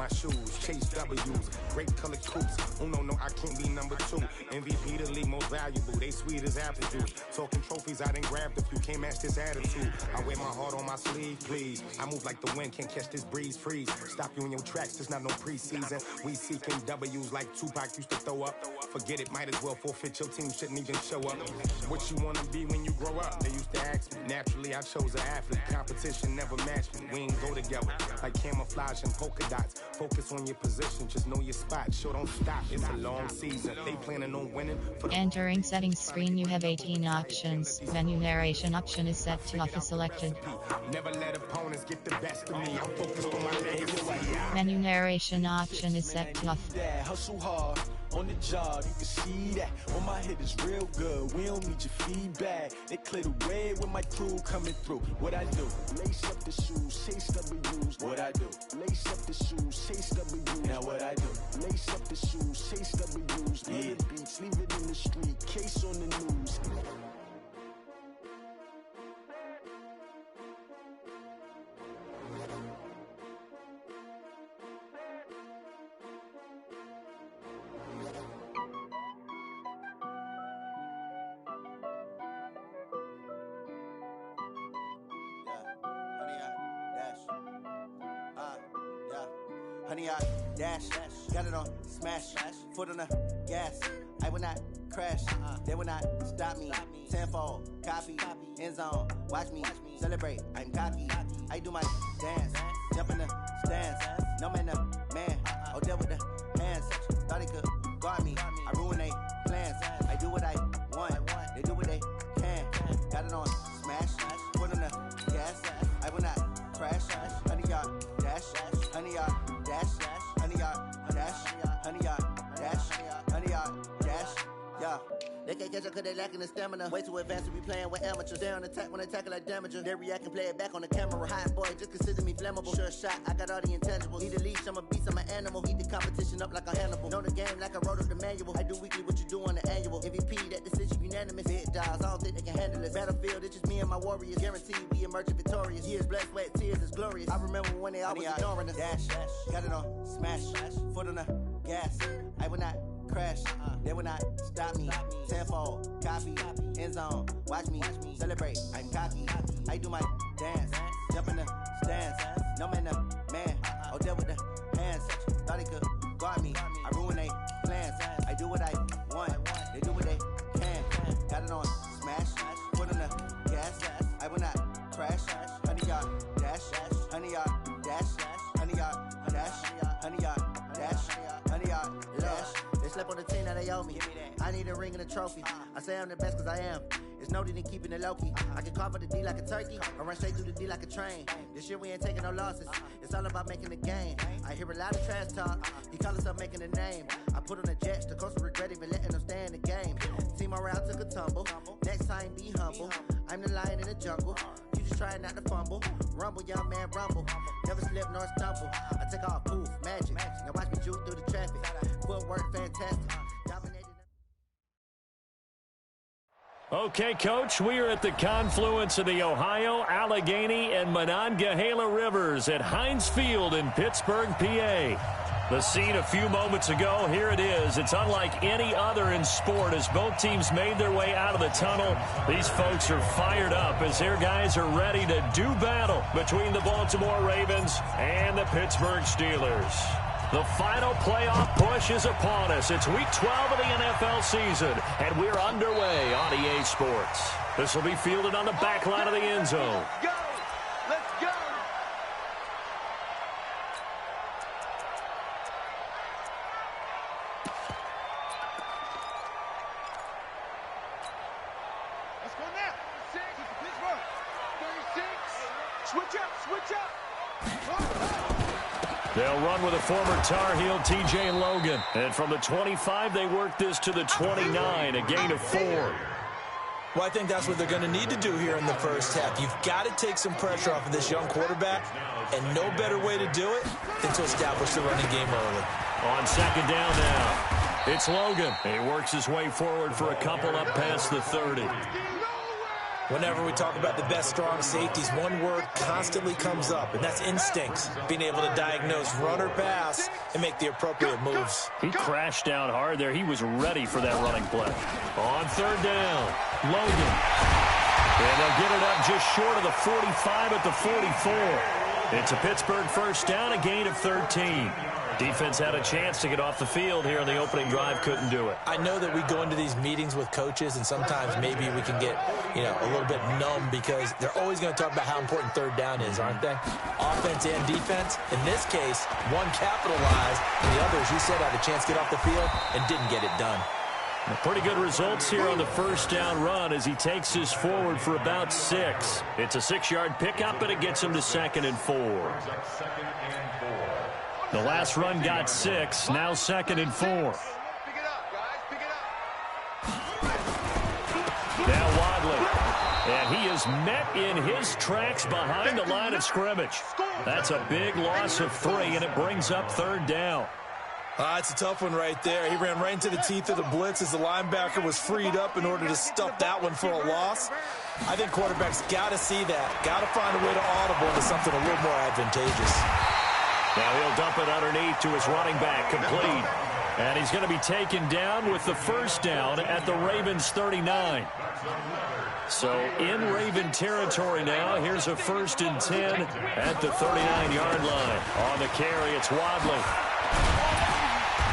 my shoes, chase W's, great color coops. Oh no, I can't be number 2. MVP the league most valuable, they sweet as apple juice. Talking trophies, I done grabbed a few, can't match this attitude. I wear my heart on my sleeve, please. I move like the wind, can't catch this breeze, freeze. Stop you in your tracks, there's not no preseason. We seeking W's like Tupac used to throw up. Forget it, might as well forfeit, your team shouldn't even show up. What you wanna be when you grow up? They used to ask me. Naturally, I chose an athlete. Competition never matched me. We ain't go together like camouflage and polka dots. Focus on your position, just know your spot. Sure, don't stop. It's a long season. They planning on winning. Entering settings screen, you have 18 options. Menu narration option is set to off is selected. Never let opponents get the best of me. I'm focused on my legacy. Menu narration option is set to off. Hustle hard. On the job, you can see that. On my head is real good. We don't need your feedback. They clear the way with my crew coming through. What I do? Lace up the shoes, chase W's. What I do? Lace up the shoes, chase W's. Now what I do? Lace up the shoes, chase W's. Yeah. The beats, leave it in the street. Case on the news. Honey, I dash, got it on smash, foot on the gas. I will not crash, they will not stop me. Tenfold, copy, end zone, watch me celebrate. I'm cocky, I do my dance, jump in the stands. No man, man, oh there with the hands. Thought he could guard me, I ruin they plans. I do what I want, they do what they can. Got it on smash, foot on the gas. I will not crash, honey, y'all dash, honey, y'all dash, honey, y'all dash, honey, y'all dash, honey, y'all dash, yeah. They can't catch up cause they lacking the stamina. Way too advanced to be playing with amateurs. They on attack when they tackle like damager. They react and play it back on the camera. Hot boy, just consider me flammable. Sure shot, I got all the intangibles. Need a leash, I'm a beast, I'm an animal. Eat the competition up like a Hannibal. Know the game like I wrote up the manual. I do weekly what you do on the annual. MVP, that decision unanimous. Big dogs, I don't think they can handle it. Battlefield, it's just me and my warriors. Guaranteed we emerge victorious. Years, blood, sweat, tears, it's glorious. I remember when they always ignoring us. Dash, got it on smash, foot on the gas. I will not crash, they will not stop me. Tenfold, copy, end zone, watch me celebrate. I'm cocky, I do my dance, jump in the stands. No man, oh there with the hands. Thought he could guard me, I ruin they plans. I do what I want, they do what they can. Got it on smash, foot on the gas. I will not crash, honey, y'all dash, honey, y'all dash, honey, y'all dash, honey, y'all dash, honey, y'all dash. They slept on the team that they owe me. I need a ring and a trophy. I say I'm the best cause I am. It's no need in keeping it low-key. I can carve up the D like a turkey, or run straight through the D like a train. This year we ain't taking no losses. It's all about making the game. I hear a lot of trash talk. He call himself making a name. I put on the Jets, the coach will regret even letting them stay in the game. Team around took a tumble. Next time be humble. I'm the lion in the jungle. You just try not to fumble. Rumble, young man, rumble. Never slip nor stumble. I take off, poof, magic. Now watch me juke through the traffic. Footwork fantastic. Dominated. Okay, Coach, we are at the confluence of the Ohio, Allegheny, and Monongahela Rivers at Heinz Field in Pittsburgh, PA. The scene a few moments ago, here it is. It's unlike any other in sport as both teams made their way out of the tunnel. These folks are fired up as their guys are ready to do battle between the Baltimore Ravens and the Pittsburgh Steelers. The final playoff push is upon us. It's Week 12 of the NFL season, and we're underway on EA Sports. This will be fielded on the back line of the end zone. Go! Let's go! Let's go now. 6, Pittsburgh. 36. Switch up. They'll run with a former Tar Heel, T.J. Logan. And from the 25, they work this to the 29, a gain of 4. Well, I think that's what they're going to need to do here in the first half. You've got to take some pressure off of this young quarterback, and no better way to do it than to establish the running game early. On second down now, it's Logan. He works his way forward for a couple up past the 30. Whenever we talk about the best strong safeties, one word constantly comes up, and that's instincts. Being able to diagnose run or pass and make the appropriate moves. He crashed down hard there. He was ready for that running play. On third down, Logan. And they'll get it up just short of the 45 at the 44. It's a Pittsburgh first down, a gain of 13. Defense had a chance to get off the field here on the opening drive, couldn't do it. I know that we go into these meetings with coaches, and sometimes maybe we can get, a little bit numb because they're always going to talk about how important third down is, aren't they? Offense and defense. In this case, one capitalized, and the other, as you said, had a chance to get off the field and didn't get it done. Pretty good results here on the first down run as he takes this forward for about 6. It's a 6-yard pickup, and it gets him to 2nd and 4. The last run got 6, now 2nd and 4. Pick it up, guys. Pick it up. Now Wadley. And he is met in his tracks behind the line of scrimmage. That's a big loss of 3, and it brings up 3rd down. It's a tough one right there. He ran right into the teeth of the blitz as the linebacker was freed up in order to stuff that one for a loss. I think quarterbacks got to see that. Got to find a way to audible into something a little more advantageous. Now he'll dump it underneath to his running back, complete. And he's going to be taken down with the first down at the Ravens 39. So in Raven territory now, here's a 1st and 10 at the 39-yard line. On the carry, it's Wadley.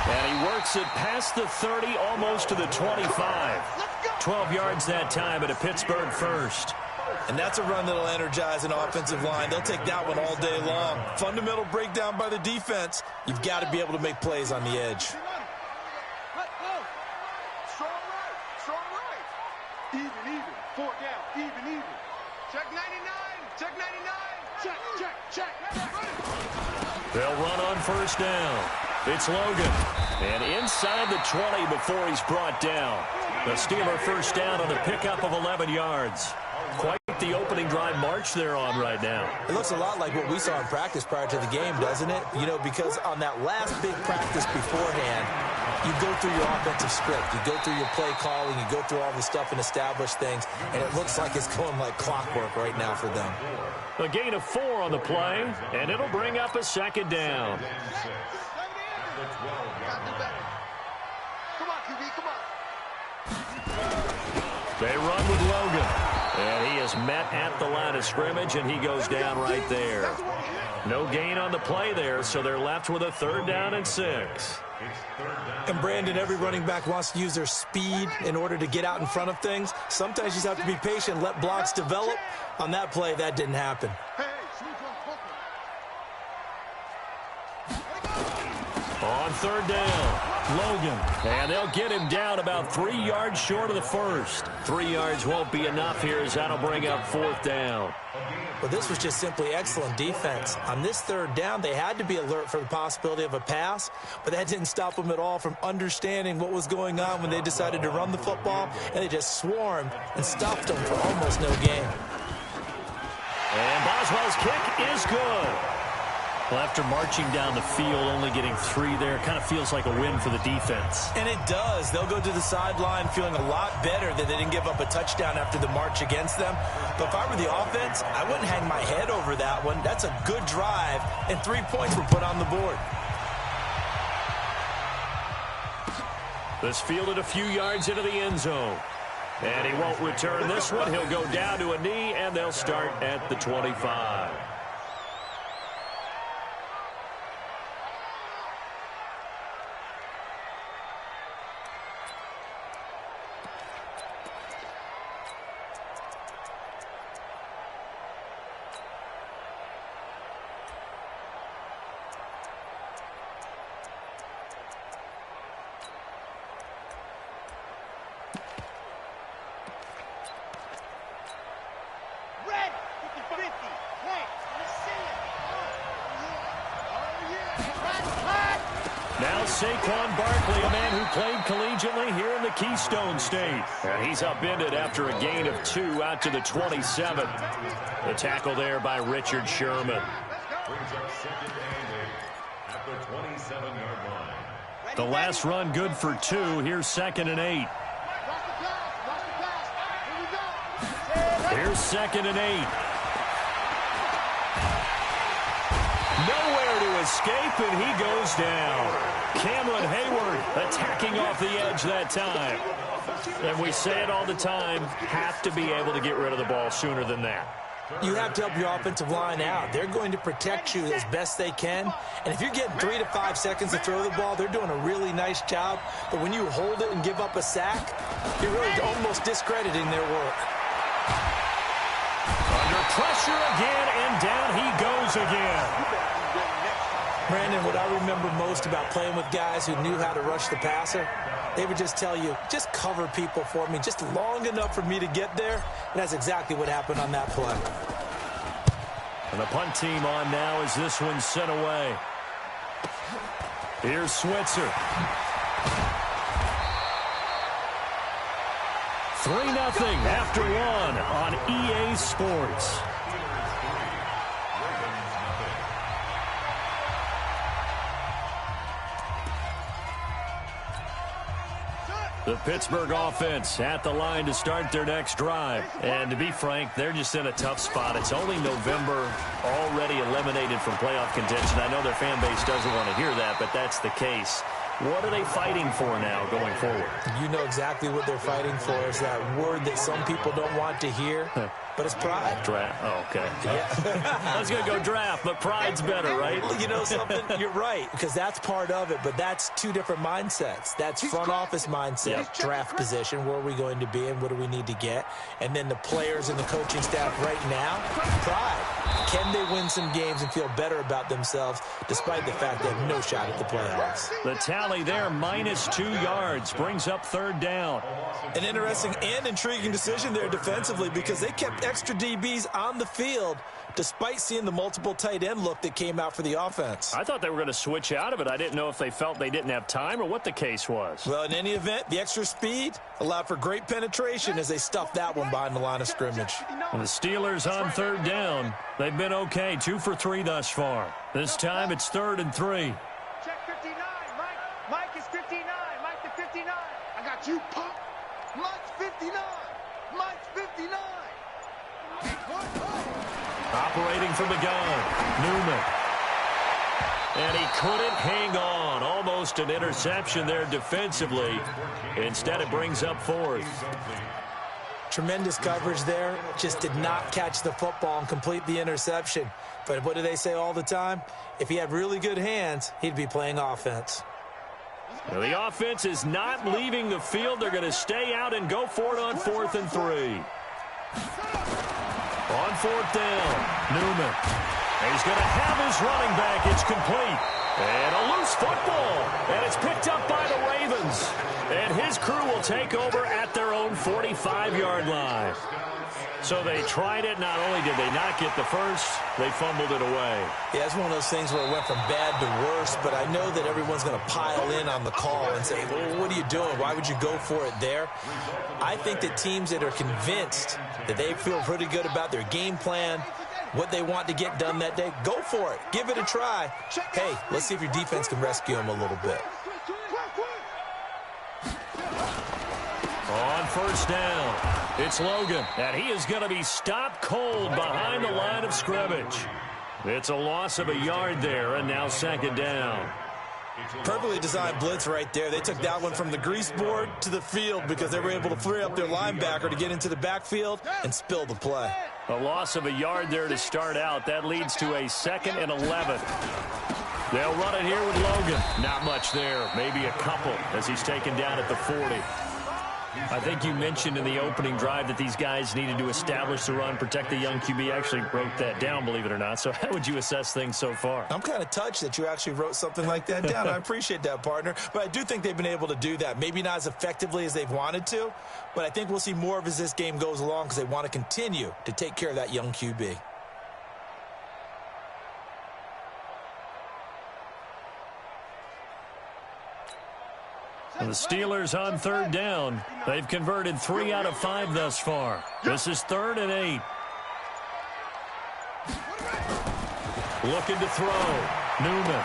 And he works it past the 30, almost to the 25. 12 yards that time at a Pittsburgh first. And that's a run that'll energize an offensive line. They'll take that one all day long. Fundamental breakdown by the defense. You've got to be able to make plays on the edge. Strong right. Even. 4 down. Even. Check 99. Check 99. Check. They'll run on first down. It's Logan. And inside the 20 before he's brought down. The Steeler first down on the pickup of 11 yards. Quite the opening drive march they're on right now. It looks a lot like what we saw in practice prior to the game, doesn't it? Because on that last big practice beforehand, you go through your offensive script. You go through your play calling. You go through all the stuff and establish things. And it looks like it's going like clockwork right now for them. A gain of 4 on the play, and it'll bring up a 2nd down. Come on, QB, come on. They run with Logan. And he is met at the line of scrimmage, and he goes down right there. No gain on the play there, so they're left with a 3rd down and 6. And Brandon, every running back wants to use their speed in order to get out in front of things. Sometimes you just have to be patient, let blocks develop. On that play, that didn't happen. On 3rd down, Logan. And they'll get him down about 3 yards short of the first. 3 yards won't be enough here as that'll bring up 4th down. Well, this was just simply excellent defense. On this 3rd down, they had to be alert for the possibility of a pass, but that didn't stop them at all from understanding what was going on when they decided to run the football, and they just swarmed and stuffed them for almost no gain. And Boswell's kick is good. Well, after marching down the field, only getting 3 there, kind of feels like a win for the defense. And it does. They'll go to the sideline feeling a lot better that they didn't give up a touchdown after the march against them. But if I were the offense, I wouldn't hang my head over that one. That's a good drive, and 3 points were put on the board. This fielded a few yards into the end zone. And he won't return this one. He'll go down to a knee, and they'll start at the 25. Now Saquon Barkley, a man who played collegiately here in the Keystone State. And he's upended after a gain of 2 out to the 27. The tackle there by Richard Sherman. The last run good for 2. Here's 2nd and 8. First, second, and 8. Nowhere to escape, and he goes down. Cameron Hayward attacking off the edge that time. And we say it all the time, have to be able to get rid of the ball sooner than that. You have to help your offensive line out. They're going to protect you as best they can. And if you're getting 3 to 5 seconds to throw the ball, they're doing a really nice job. But when you hold it and give up a sack, you're really almost discrediting their work. Under pressure again, and down he goes again. Brandon, what I remember most about playing with guys who knew how to rush the passer, they would just tell you, just cover people for me, just long enough for me to get there. And that's exactly what happened on that play. And the punt team on now as this one's sent away. Here's Switzer. 3-0 after 1 on EA Sports. The Pittsburgh offense at the line to start their next drive. And to be frank, they're just in a tough spot. It's only November, already eliminated from playoff contention. I know their fan base doesn't want to hear that, but that's the case. What are they fighting for now going forward? You know exactly what they're fighting for. Is that word that some people don't want to hear, but it's pride. Draft. Oh, okay. Yeah. I was going to go draft, but pride's better, right? You know something? You're right, because that's part of it, but that's two different mindsets. That's front office mindset, draft position, where are we going to be and what do we need to get? And then the players and the coaching staff right now, pride. Can they win some games and feel better about themselves despite the fact they have no shot at the playoffs? The tally there, -2 yards, brings up 3rd down. An interesting and intriguing decision there defensively because they kept extra DBs on the field despite seeing the multiple tight end look that came out for the offense. I thought they were going to switch out of it. I didn't know if they felt they didn't have time or what the case was. Well, in any event, the extra speed allowed for great penetration as they stuffed that one behind the line of scrimmage. And the Steelers on 3rd down. They've been okay, 2 for 3 thus far. This time it's 3rd and 3. Check 59, Mike. Mike is 59. Mike to 59. I got you, punk. Mike's 59. Mike's 59. Operating from the gun, Newman. And he couldn't hang on. Almost an interception there defensively. Instead, it brings up 4th. Tremendous coverage there. Just did not catch the football and complete the interception. But what do they say all the time? If he had really good hands, he'd be playing offense. Now, the offense is not leaving the field. They're going to stay out and go for it on 4th and 3. On 4th down, Newman. And he's going to have his running back. It's complete. And a loose football. And it's picked up by the Ravens. And his crew will take over at their own 45-yard line. So they tried it. Not only did they not get the first, they fumbled it away. Yeah, it's one of those things where it went from bad to worse, but I know that everyone's going to pile in on the call and say, well, what are you doing? Why would you go for it there? I think that teams that are convinced that they feel pretty good about their game plan, what they want to get done that day, go for it. Give it a try. Hey, let's see if your defense can rescue them a little bit. On 1st down, it's Logan, and he is going to be stopped cold behind the line of scrimmage. It's a loss of a yard there, and now 2nd down. Perfectly designed blitz right there. They took that one from the grease board to the field because they were able to free up their linebacker to get into the backfield and spill the play. A loss of a yard there to start out. That leads to a 2nd and 11. They'll run it here with Logan. Not much there, maybe a couple as he's taken down at the 40. I think you mentioned in the opening drive that these guys needed to establish the run, protect the young QB. I actually wrote that down, believe it or not. So how would you assess things so far? I'm kind of touched that you actually wrote something like that down. I appreciate that, partner. But I do think they've been able to do that. Maybe not as effectively as they've wanted to, but I think we'll see more of as this game goes along because they want to continue to take care of that young QB. The Steelers on 3rd down. They've converted 3 out of 5 thus far. This is 3rd and 8. Looking to throw. Newman.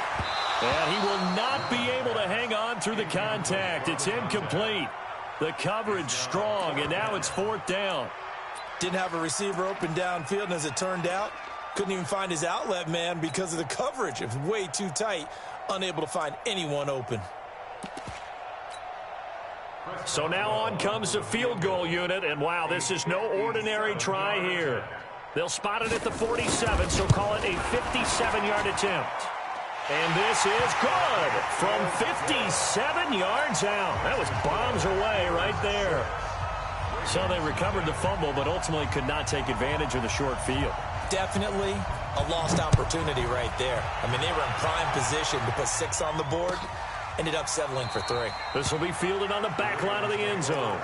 And he will not be able to hang on through the contact. It's incomplete. The coverage strong, and now it's 4th down. Didn't have a receiver open downfield, and as it turned out, couldn't even find his outlet man because of the coverage. It was way too tight, unable to find anyone open. So now on comes the field goal unit, and wow, this is no ordinary try here. They'll spot it at the 47, so call it a 57-yard attempt. And this is good from 57 yards out. That was bombs away right there. So they recovered the fumble, but ultimately could not take advantage of the short field. Definitely a lost opportunity right there. I mean, they were in prime position to put 6 on the board. Ended up settling for 3. This will be fielded on the back line of the end zone.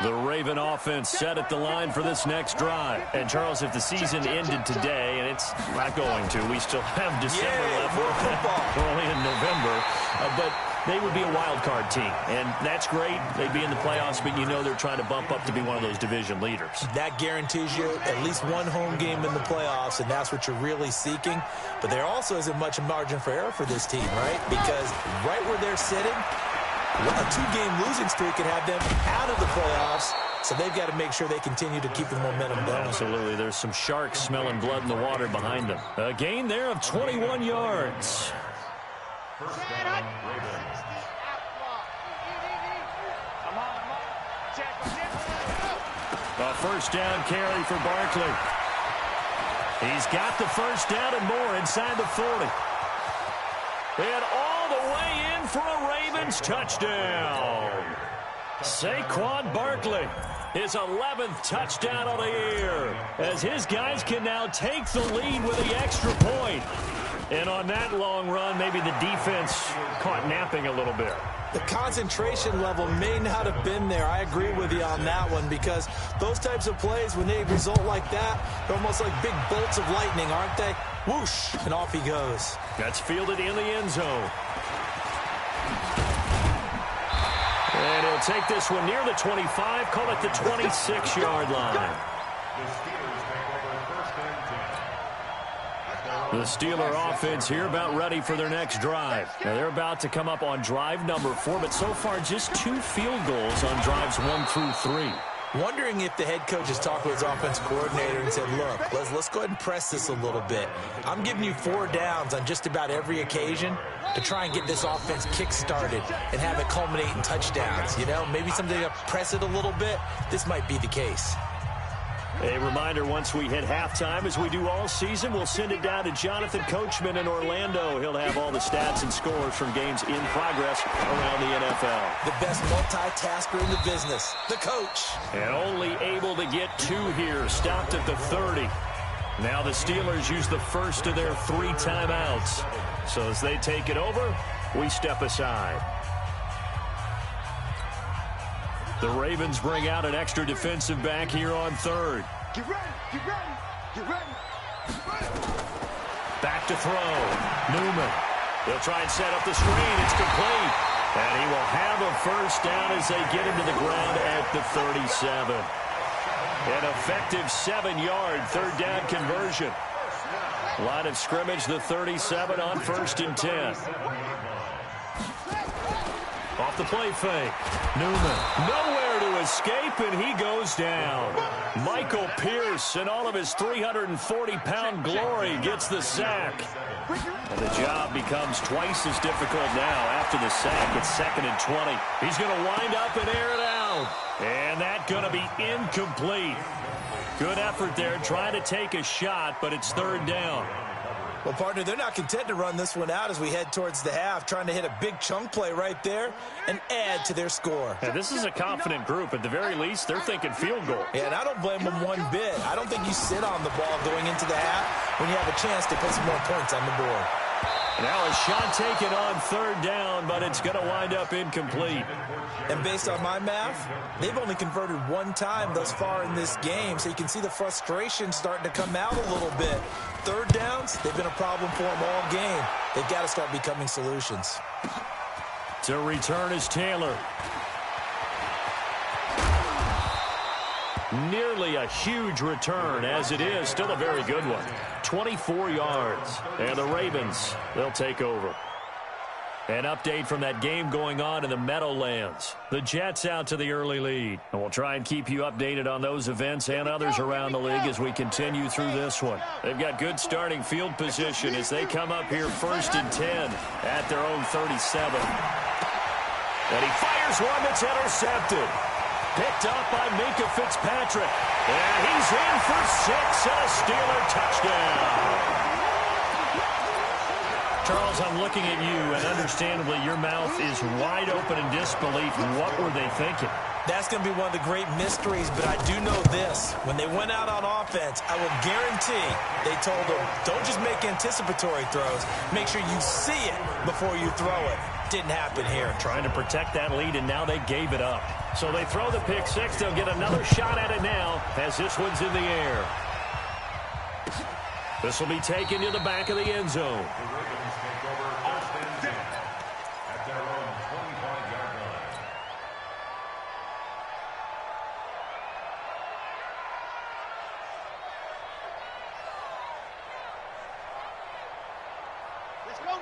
The Raven offense set at the line for this next drive. And, Charles, if the season ended today, and it's not going to, we still have December left. More football. We're only in November. But they would be a wild card team. And that's great. They'd be in the playoffs, but you know they're trying to bump up to be one of those division leaders. That guarantees you at least one home game in the playoffs, and that's what you're really seeking. But there also isn't much margin for error for this team, right? Because right where they're sitting, a 2-game losing streak could have them out of the playoffs, so they've got to make sure they continue to keep the momentum going. Absolutely. There's some sharks smelling blood in the water behind them. A gain there of 21 yards. A first down carry for Barkley. He's got the first down and more inside the 40. And all the way in for a Ravens touchdown. Saquon Barkley, his 11th touchdown of the year, as his guys can now take the lead with the extra point. And on that long run, maybe the defense caught napping a little bit. The concentration level may not have been there. I agree with you on that one, because those types of plays, when they result like that, they're almost like big bolts of lightning, aren't they? Whoosh, and off he goes. That's fielded in the end zone. And he'll take this one near the 25, call it the 26-yard line. The Steeler offense here about ready for their next drive. Now they're about to come up on drive number 4, but so far just 2 field goals on drives 1 through 3. Wondering if the head coach has talked with his offense coordinator and said, look, let's go ahead and press this a little bit. I'm giving you 4 downs on just about every occasion to try and get this offense kick-started and have it culminate in touchdowns. You know, maybe someday to press it a little bit. This might be the case. A reminder, once we hit halftime, as we do all season, we'll send it down to Jonathan Coachman in Orlando. He'll have all the stats and scores from games in progress around the NFL. The best multitasker in the business, the coach. And only able to get 2 here, stopped at the 30. Now the Steelers use the first of their 3 timeouts. So as they take it over, we step aside. The Ravens bring out an extra defensive back here on 3rd. Get ready, get ready, get ready, get ready. Back to throw. Newman. He'll try and set up the screen. It's complete. And he will have a first down as they get him to the ground at the 37. An effective 7-yard 3rd down conversion. Line of scrimmage, the 37 on 1st and 10. Off the play fake. Newman nowhere to escape, and he goes down. Michael Pierce, in all of his 340-pound glory, gets the sack. And the job becomes twice as difficult now after the sack. It's 2nd and 20. He's going to wind up and air it out. And that's going to be incomplete. Good effort there, trying to take a shot, but it's 3rd down. Well, partner, they're not content to run this one out as we head towards the half, trying to hit a big chunk play right there and add to their score. Yeah, this is a confident group. At the very least, they're thinking field goal. Yeah, and I don't blame them one bit. I don't think you sit on the ball going into the half when you have a chance to put some more points on the board. Now a shot taken on 3rd down, but it's going to wind up incomplete. And based on my math, they've only converted 1 time thus far in this game, so you can see the frustration starting to come out a little bit. 3rd downs, they've been a problem for them all game. They've got to start becoming solutions. To return is Taylor. Nearly a huge return, as it is still a very good one. 24 yards. And the Ravens, they'll take over. An update from that game going on in the Meadowlands. The Jets out to the early lead. And we'll try and keep you updated on those events and others around the league as we continue through this one. They've got good starting field position as they come up here 1st and 10 at their own 37. And he fires one that's intercepted. Picked up by Minkah Fitzpatrick. And he's in for 6 and a Steeler touchdown. Charles, I'm looking at you, and understandably, your mouth is wide open in disbelief. What were they thinking? That's going to be one of the great mysteries, but I do know this. When they went out on offense, I will guarantee they told them, don't just make anticipatory throws. Make sure you see it before you throw it. Didn't happen here. Trying to protect that lead, and now they gave it up. So they throw the pick six. They'll get another shot at it now as this one's in the air. This will be taken to the back of the end zone.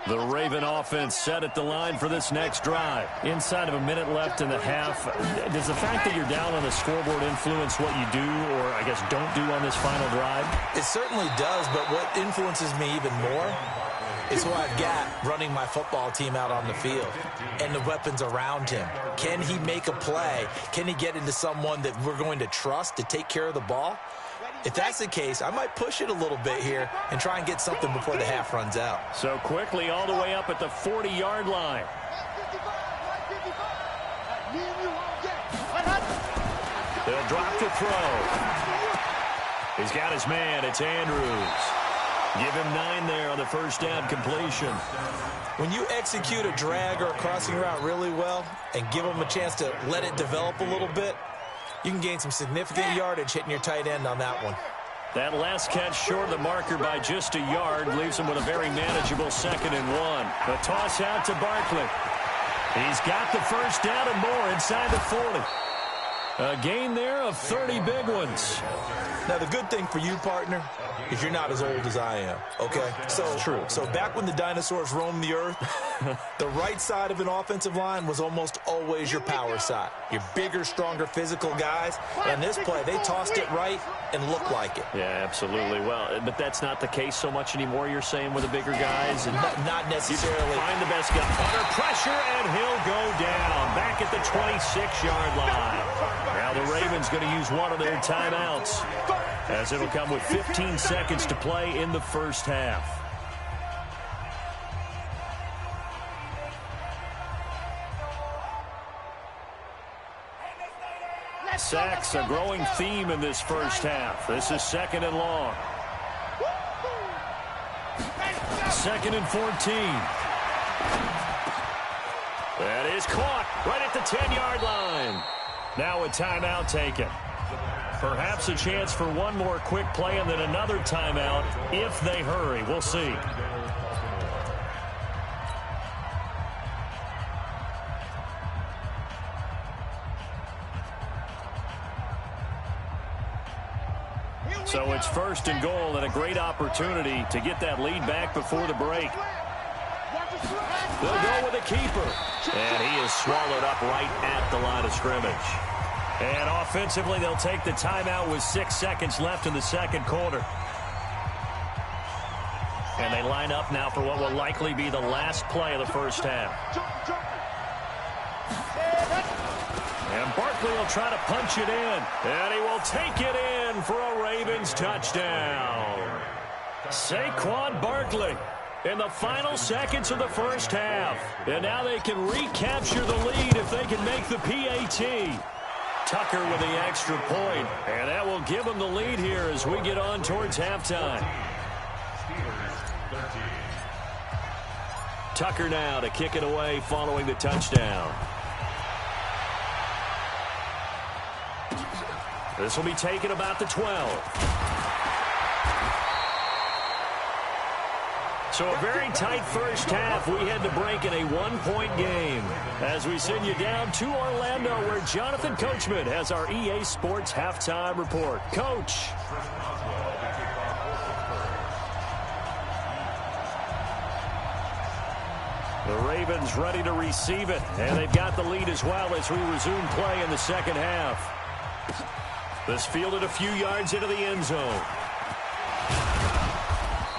The Raven offense set at the line for this next drive. Inside of a minute left in the half. Does the fact that you're down on the scoreboard influence what you do or, I guess, don't do on this final drive? It certainly does, but what influences me even more is who I've got running my football team out on the field and the weapons around him. Can he make a play? Can he get into someone that we're going to trust to take care of the ball? If that's the case, I might push it a little bit here and try and get something before the half runs out. So quickly all the way up at the 40-yard line. They'll drop to throw. He's got his man. It's Andrews. Give him 9 there on the first down completion. When you execute a drag or a crossing route really well and give them a chance to let it develop a little bit, you can gain some significant yardage hitting your tight end on that one. That last catch short of the marker by just a yard leaves him with a very manageable 2nd and 1. A toss out to Barkley. He's got the first down and more inside the 40. A gain there of 30 big ones. Now, the good thing for you, partner, is you're not as old as I am, okay? So back when the dinosaurs roamed the earth, the right side of an offensive line was almost always your power side. Your bigger, stronger, physical guys. And on this play, they tossed it right and looked like it. Yeah, absolutely. Well, but that's not the case so much anymore, you're saying, with the bigger guys? And not necessarily. Find the best guy. Under pressure, and he'll go down. Back at the 26-yard line. Now the Ravens going to use one of their timeouts, as it'll come with 15 seconds to play in the first half. Sacks, a growing theme in this first half. This is 2nd and long. 2nd and 14. That is caught right at the 10-yard line. Now a timeout taken. Perhaps a chance for one more quick play and then another timeout if they hurry. We'll see. So it's 1st and goal and a great opportunity to get that lead back before the break. They'll go with a keeper. And he is swallowed up right at the line of scrimmage. And offensively, they'll take the timeout with 6 seconds left in the second quarter. And they line up now for what will likely be the last play of the first half. And Barkley will try to punch it in. And he will take it in for a Ravens touchdown. Saquon Barkley in the final seconds of the first half. And now they can recapture the lead if they can make the PAT. Tucker with the extra point. And that will give them the lead here as we get on towards halftime. Tucker now to kick it away following the touchdown. This will be taken about the 12. So a very tight first half. We had to break in a one-point game as we send you down to Orlando, where Jonathan Coachman has our EA Sports halftime report. Coach. The Ravens ready to receive it, and they've got the lead as well as we resume play in the second half. This fielded a few yards into the end zone.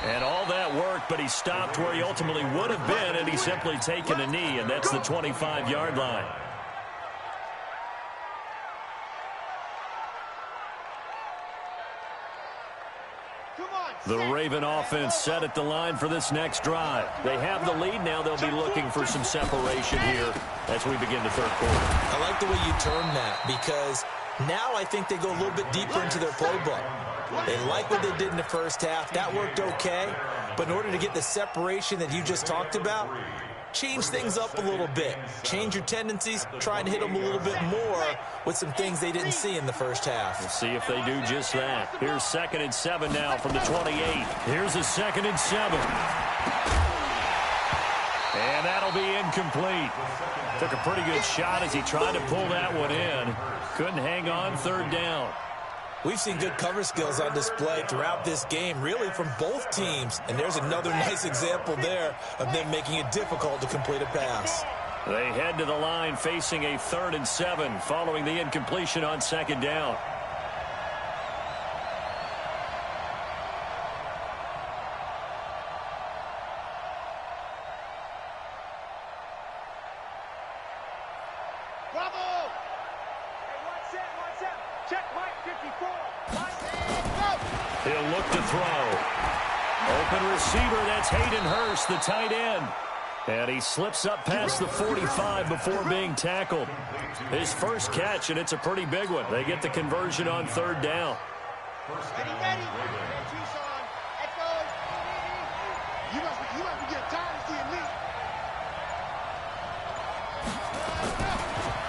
And all that worked, but he stopped where he ultimately would have been, and he's simply taken a knee, and that's the 25-yard line. The Raven offense set at the line for this next drive. They have the lead now. They'll be looking for some separation here as we begin the third quarter. I like the way you term that, because now I think they go a little bit deeper into their playbook. They like what they did in the first half. That worked okay. But in order to get the separation that you just talked about, change things up a little bit. Change your tendencies. Try and hit them a little bit more with some things they didn't see in the first half. We'll see if they do just that. Here's 2nd and 7 now from the 28. Here's a 2nd and 7. And that'll be incomplete. Took a pretty good shot as he tried to pull that one in. Couldn't hang on 3rd down. We've seen good cover skills on display throughout this game, really from both teams. And there's another nice example there of them making it difficult to complete a pass. They head to the line facing a 3rd and 7 following the incompletion on 2nd down. Bravo! Hey, one set. Check Mike 54. He'll look to throw. Open receiver, that's Hayden Hurst, the tight end. And he slips up past the 45 before being tackled. His first catch, and it's a pretty big one. They get the conversion on 3rd down. Ready. Tucson. Echo. You must be getting tired of seeing me.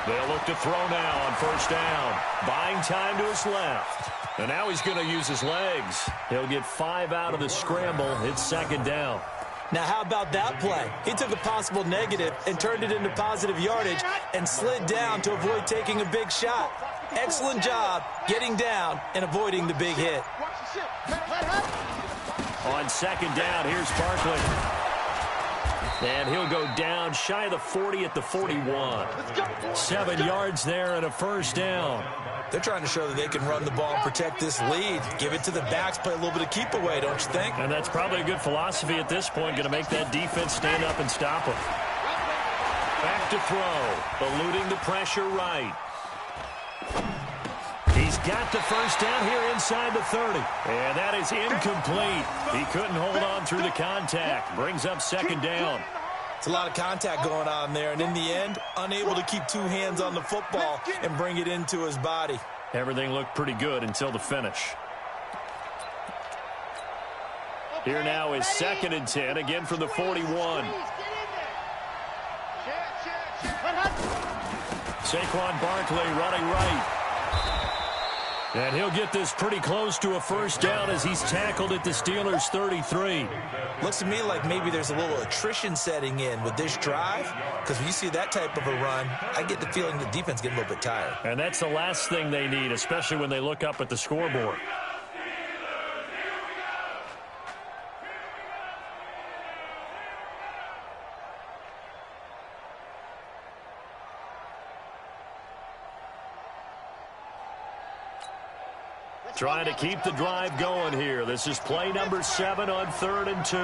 They'll look to throw now on 1st down. Buying time to his left. And now he's going to use his legs. He'll get 5 out of the scramble. It's 2nd down. Now, how about that play? He took a possible negative and turned it into positive yardage and slid down to avoid taking a big shot. Excellent job getting down and avoiding the big hit. On 2nd down, here's Barkley. And he'll go down shy of the 40 at the 41. 7 yards there and a 1st down. They're trying to show that they can run the ball and protect this lead. Give it to the backs, play a little bit of keep away, don't you think? And that's probably a good philosophy at this point, going to make that defense stand up and stop them. Back to throw, eluding the pressure right. He's got the 1st down here inside the 30. And that is incomplete. He couldn't hold on through the contact. Brings up 2nd down. It's a lot of contact going on there, and in the end, unable to keep 2 hands on the football and bring it into his body. Everything looked pretty good until the finish. Here now is 2nd and 10, again from the 41. Saquon Barkley running right. And he'll get this pretty close to a 1st down as he's tackled at the Steelers' 33. Looks to me like maybe there's a little attrition setting in with this drive, because when you see that type of a run, I get the feeling the defense getting a little bit tired. And that's the last thing they need, especially when they look up at the scoreboard. Trying to keep the drive going here. This is play number 7 on 3rd and 2.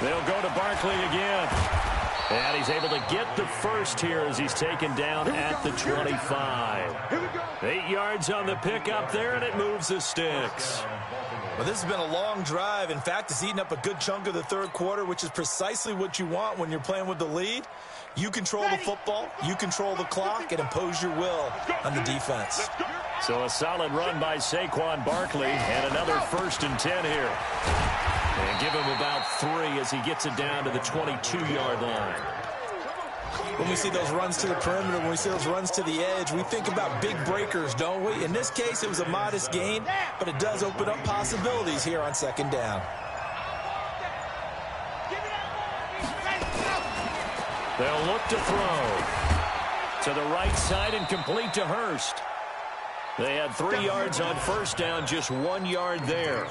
They'll go to Barkley again. And he's able to get the 1st here as he's taken down at the 25. 8 yards on the pickup there, and it moves the sticks. Well, this has been a long drive. In fact, it's eaten up a good chunk of the 3rd quarter, which is precisely what you want when you're playing with the lead. You control the football, you control the clock, and impose your will on the defense. So a solid run by Saquon Barkley, and another 1st and 10 here. And give him about 3 as he gets it down to the 22-yard line. when we see those runs to the perimeter, when we see those runs to the edge, we think about big breakers, don't we? In this case, it was a modest gain, but it does open up possibilities here on second down. They'll look to throw. To the right side and complete to Hurst. They had 3 yards on first down, just 1 yard there.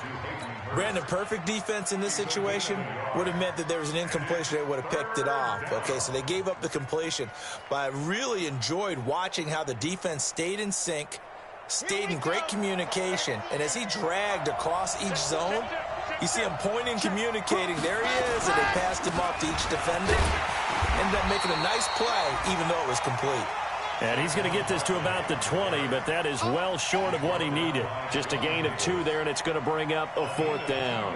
Brandon, perfect defense in this situation would have meant that there was an incompletion. They would have picked it off. Okay, so they gave up the completion. But I really enjoyed watching how the defense stayed in sync, stayed in great communication. And as he dragged across each zone, you see him pointing, communicating. There he is, and they passed him off to each defender. Ended up making a nice play, even though it was complete. And he's going to get this to about the 20, but that is well short of what he needed. Just a gain of 2 there, and it's going to bring up a 4th down.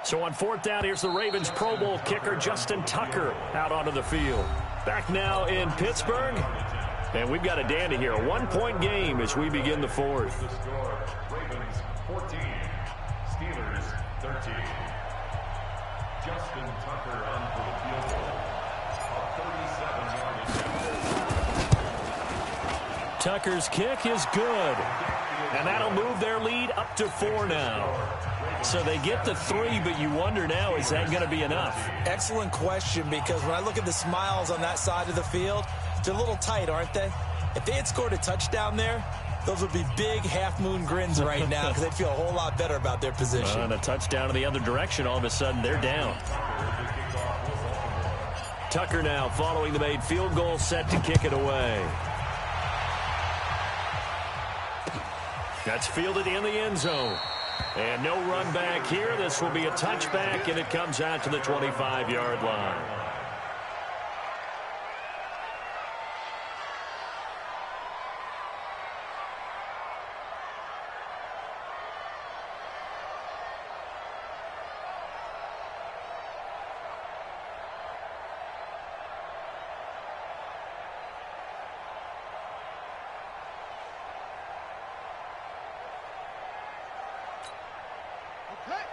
So on 4th down, here's the Ravens Pro Bowl kicker, Justin Tucker, out onto the field. Back now in Pittsburgh. And we've got a dandy here, a 1-point game as we begin the 4th. Ravens 14, Steelers 13. Justin Tucker on for the field goal. A 37-yard attempt. Tucker's kick is good. And that'll move their lead up to 4 now. So they get the 3, but you wonder now, is that going to be enough? Excellent question, because when I look at the smiles on that side of the field, they're a little tight, aren't they? If they had scored a touchdown there, those would be big half-moon grins right now because they'd feel a whole lot better about their position. And a touchdown in the other direction, all of a sudden they're down. Tucker now following the made field goal, set to kick it away. That's fielded in the end zone. And no run back here. This will be a touchback, and it comes out to the 25-yard line.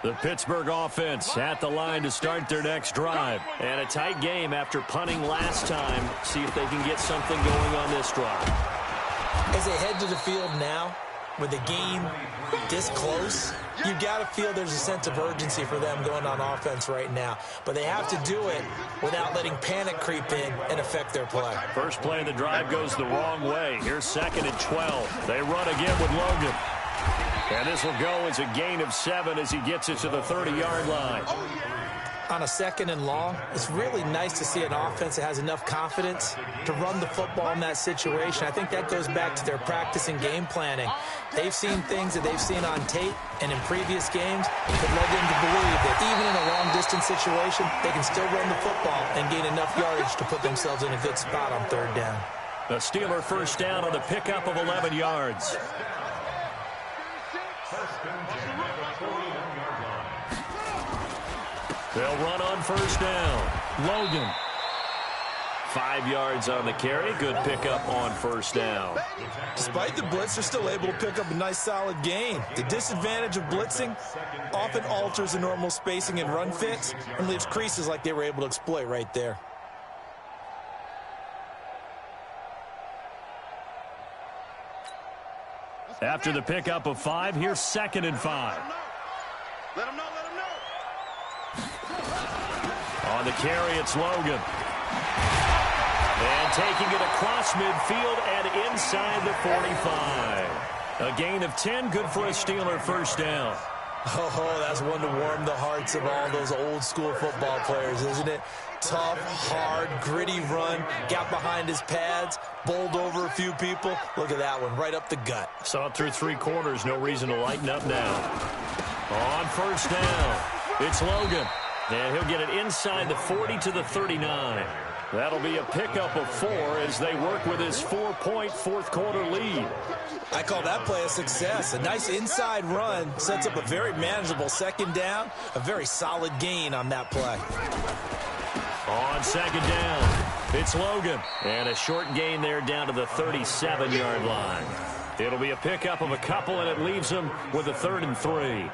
The Pittsburgh offense at the line to start their next drive. And a tight game after punting last time. See if they can get something going on this drive. As they head to the field now, with the game this close, you've got to feel there's a sense of urgency for them going on offense right now. But they have to do it without letting panic creep in and affect their play. First play of the drive goes the wrong way. Here's 2nd and 12. They run again with Logan. And this will go as a gain of 7 as he gets it to the 30-yard line. On a 2nd and long, it's really nice to see an offense that has enough confidence to run the football in that situation. I think that goes back to their practice and game planning. They've seen things that they've seen on tape and in previous games that led them to believe that even in a long-distance situation, they can still run the football and gain enough yardage to put themselves in a good spot on 3rd down. The Steeler first down on the pickup of 11 yards. They'll run on first down. Logan. 5 yards on the carry. Good pickup on first down. Despite the blitz, they're still able to pick up a nice solid gain. The disadvantage of blitzing often alters the normal spacing and run fits and leaves creases like they were able to exploit right there. After the pickup of 5, here's 2nd and 5. Let him know, let him know. On the carry, it's Logan. And taking it across midfield and inside the 45. A gain of 10, good for a Steeler first down. Oh, that's one to warm the hearts of all those old-school football players, isn't it? Tough, hard, gritty run, got behind his pads, bowled over a few people. Look at that one, right up the gut. Saw it through 3 quarters, no reason to lighten up now. On first down, it's Logan. And he'll get it inside the 40 to the 39. That'll be a pickup of 4 as they work with his 4-point fourth-quarter lead. I call that play a success. A nice inside run sets up a very manageable 2nd down. A very solid gain on that play. On 2nd down, it's Logan. And a short gain there down to the 37-yard line. It'll be a pickup of a couple, and it leaves him with a 3rd and 3.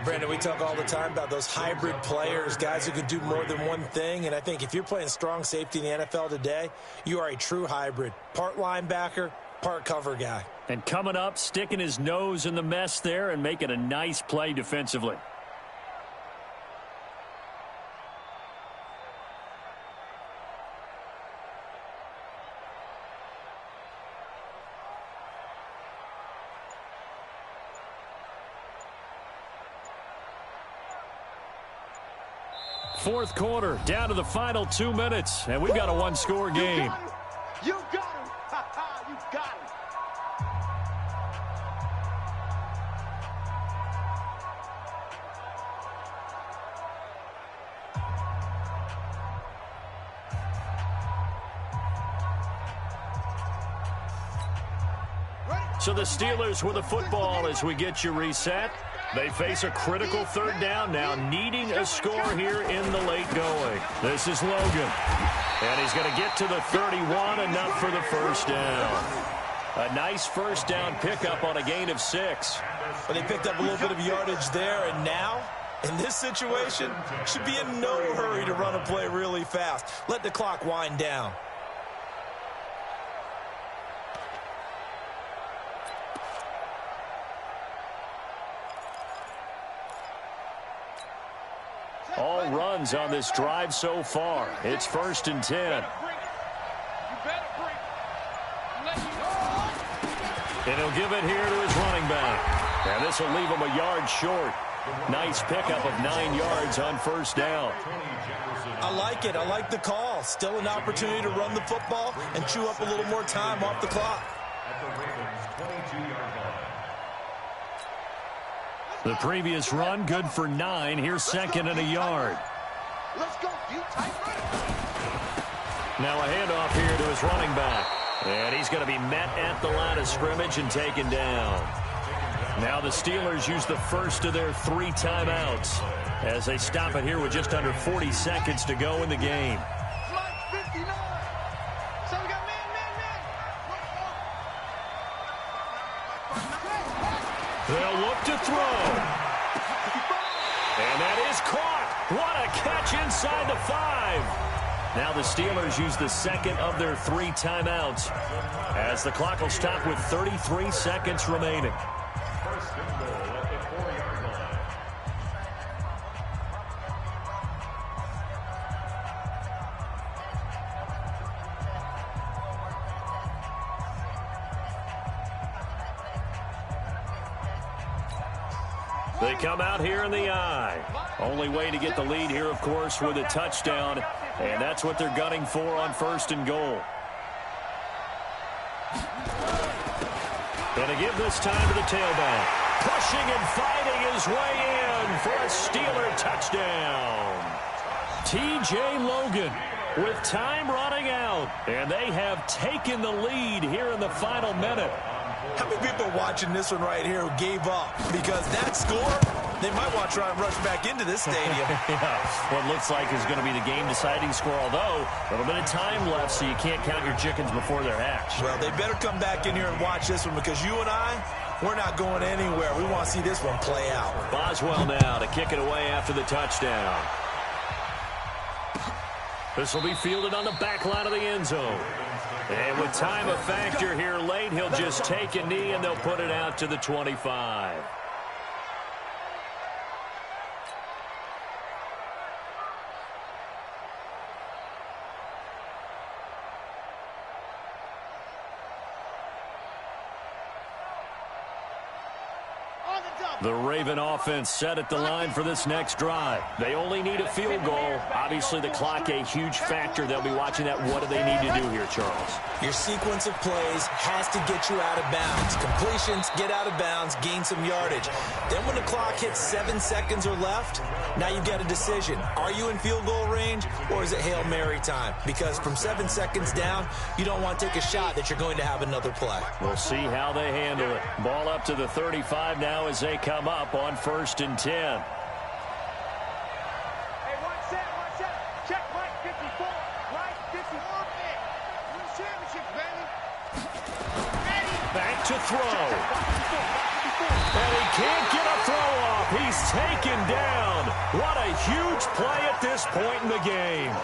Brandon, we talk all the time about those hybrid players, guys who can do more than one thing. And I think if you're playing strong safety in the NFL today, you are a true hybrid. Part linebacker, part cover guy. And coming up, sticking his nose in the mess there and making a nice play defensively. Fourth quarter, down to the final 2 minutes, and we've got a one-score game. You got him. You got him. So the Steelers with the football as we get you reset. They face a critical third down now, needing a score here in the late going. This is Logan. And he's going to get to the 31, enough for the first down. A nice first down pickup on a gain of 6. But they picked up a little bit of yardage there, and now, in this situation, should be in no hurry to run a play really fast. Let the clock wind down. All runs on this drive so far. It's 1st and 10. And he'll give it here to his running back. And this will leave him a yard short. Nice pickup of 9 yards on first down. I like it. I like the call. Still an opportunity to run the football and chew up a little more time off the clock. At the Ravens' 22-yard line. The previous run, good for 9. Here's 2nd and a yard. Let's go, you tight Now a handoff here to his running back. And he's going to be met at the line of scrimmage and taken down. Now the Steelers use the first of their 3 timeouts as they stop it here with just under 40 seconds to go in the game. Flight 59. So we got man. They'll look to throw. And that is caught. What a catch inside the 5. Now the Steelers use the second of their 3 timeouts as the clock will stop with 33 seconds remaining. First and goal at the 4-yard line. They come out here in the eye. Only way to get the lead here, of course, with a touchdown. And that's what they're gunning for on 1st and goal. Going to give this time to the tailback. Pushing and fighting his way in for a Steeler touchdown. T.J. Logan with time running out. And they have taken the lead here in the final minute. How many people are watching this one right here who gave up? Because that score, they might want to try and rush back into this stadium. Yeah, what looks like is going to be the game-deciding score, although a little bit of time left, so you can't count your chickens before they're hatched. Well, they better come back in here and watch this one because you and I, we're not going anywhere. We want to see this one play out. Boswell now to kick it away after the touchdown. This will be fielded on the back line of the end zone. And with time a factor here late, he'll just take a knee and they'll put it out to the 25. The Raven offense set at the line for this next drive. They only need a field goal. Obviously, the clock a huge factor. They'll be watching that. What do they need to do here, Charles? Your sequence of plays has to get you out of bounds. Completions, get out of bounds, gain some yardage. Then when the clock hits 7 seconds or left, now you get a decision. Are you in field goal range or is it Hail Mary time? Because from 7 seconds down, you don't want to take a shot that you're going to have another play. We'll see how they handle it. Ball up to the 35 now as they come up on 1st and 10. Hey, one set. Check Mike 54. Mike 54. Win championship, baby. Back to throw. And he can't get a throw off. He's taken down. What a huge play at this point in the game.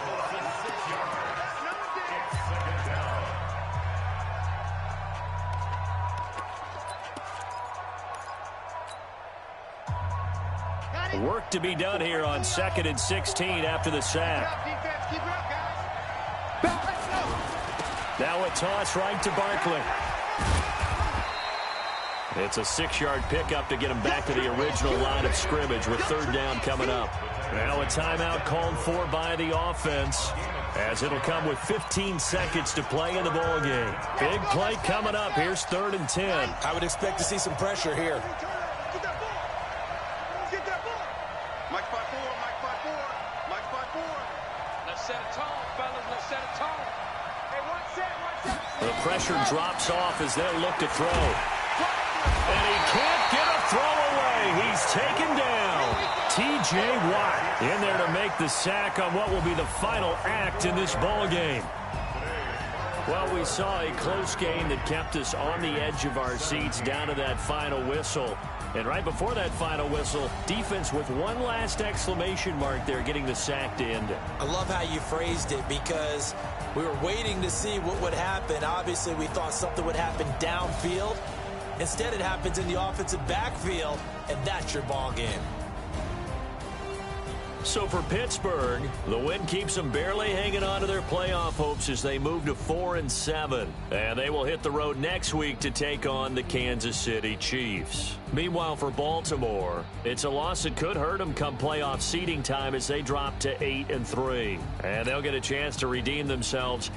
Work to be done here on 2nd and 16 after the sack. Now a toss right to Barkley. It's a 6-yard pickup to get him back to the original line of scrimmage with 3rd down coming up. Now a timeout called for by the offense, as it'll come with 15 seconds to play in the ball game. Big play coming up. Here's 3rd and 10. I would expect to see some pressure here. Mike 5-4, Mike 5-4, Mike 5-4. Let's set a tone, fellas. Let's set a tone. Hey, one set. The pressure drops off as they'll look to throw. And he can't get a throw away. He's taken down. T.J. Watt in there to make the sack on what will be the final act in this ball game. Well, we saw a close game that kept us on the edge of our seats down to that final whistle. And right before that final whistle, defense with one last exclamation mark there, getting the sack to end it. I love how you phrased it, because we were waiting to see what would happen. Obviously, we thought something would happen downfield. Instead, it happens in the offensive backfield, and that's your ball game. So for Pittsburgh, the win keeps them barely hanging on to their playoff hopes as they move to 4-7. And they will hit the road next week to take on the Kansas City Chiefs. Meanwhile, for Baltimore, it's a loss that could hurt them come playoff seeding time as they drop to 8-3. And they'll get a chance to redeem themselves